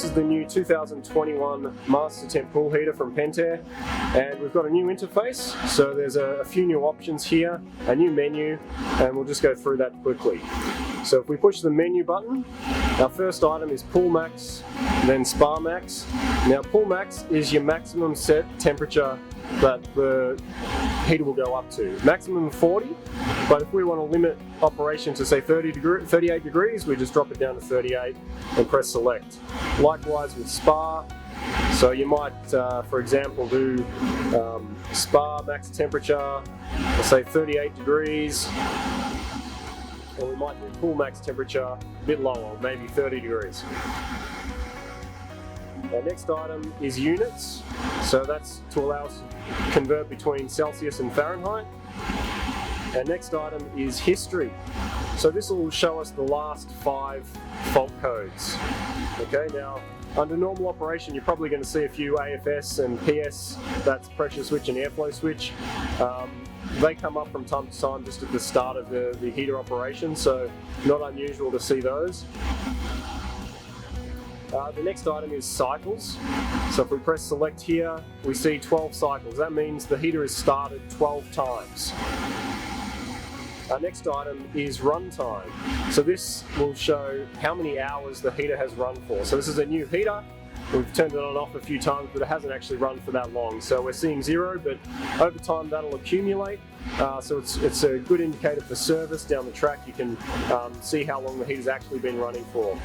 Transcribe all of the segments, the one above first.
is the new 2021 MasterTemp Pool Heater from Pentair, and we've got a new interface. So there's a few new options here, a new menu, and we'll just go through that quickly. So if we push the menu button, our first item is Pool Max, then Spa Max. Now Pool Max is your maximum set temperature that the heater will go up to. Maximum 40, but if we want to limit operation to say 38 degrees, we just drop it down to 38 and press select. Likewise with Spa, so you might, for example, do Spa max temperature, let's say 38 degrees, or we might do Pool max temperature a bit lower, maybe 30 degrees. Our next item is units, so that's to allow us to convert between Celsius and Fahrenheit. Our next item is history, so this will show us the last 5 fault codes. Okay, now under normal operation you're probably going to see a few AFS and PS, that's pressure switch and airflow switch. They come up from time to time just at the start of the heater operation, so not unusual to see those. The next item is cycles. So if we press select here, we see 12 cycles. That means the heater is started 12 times. Our next item is runtime. So this will show how many hours the heater has run for. So this is a new heater. We've turned it on and off a few times, but it hasn't actually run for that long. So we're seeing 0, but over time that'll accumulate. So it's a good indicator for service down the track. You can see how long the heater's actually been running for.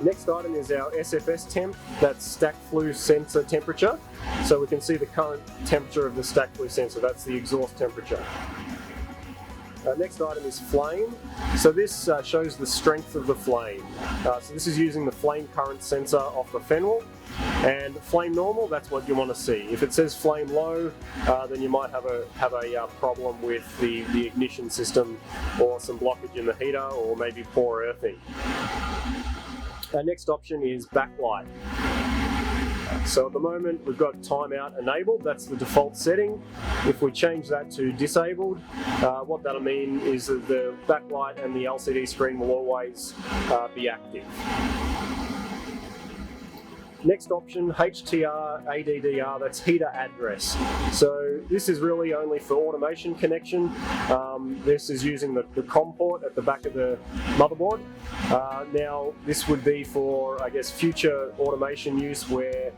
Next item is our SFS temp, that's stack flue sensor temperature. So we can see the current temperature of the stack flue sensor, that's the exhaust temperature. Next item is flame. So this shows the strength of the flame. So this is using the flame current sensor off the fennel. And flame normal, that's what you want to see. If it says flame low, then you might have a problem with the ignition system, or some blockage in the heater, or maybe poor earthing. Our next option is backlight. So at the moment we've got timeout enabled, that's the default setting. If we change that to disabled, what that'll mean is that the backlight and the LCD screen will always be active. Next option, HTR, ADDR, that's heater address. So this is really only for automation connection. This is using the COM port at the back of the motherboard. Now this would be for, I guess, future automation use where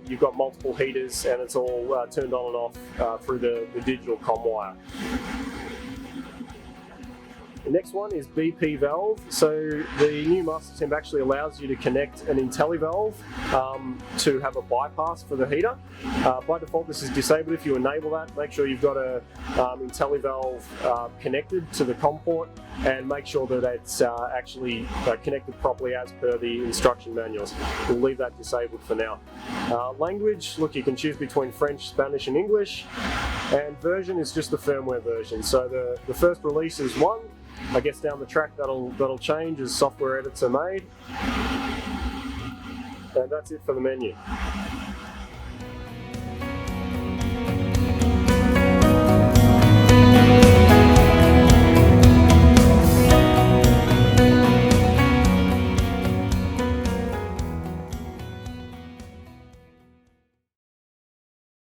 you've got multiple heaters and it's all turned on and off through the digital COM wire. The next one is BP valve. So the new MasterTemp actually allows you to connect an IntelliValve to have a bypass for the heater. By default this is disabled. If you enable that, make sure you've got a IntelliValve connected to the COM port, and make sure that it's actually connected properly as per the instruction manuals. We'll leave that disabled for now. Language, look, you can choose between French, Spanish and English, and version is just the firmware version. So the first release is 1. I guess down the track that'll change as software edits are made. And that's it for the menu.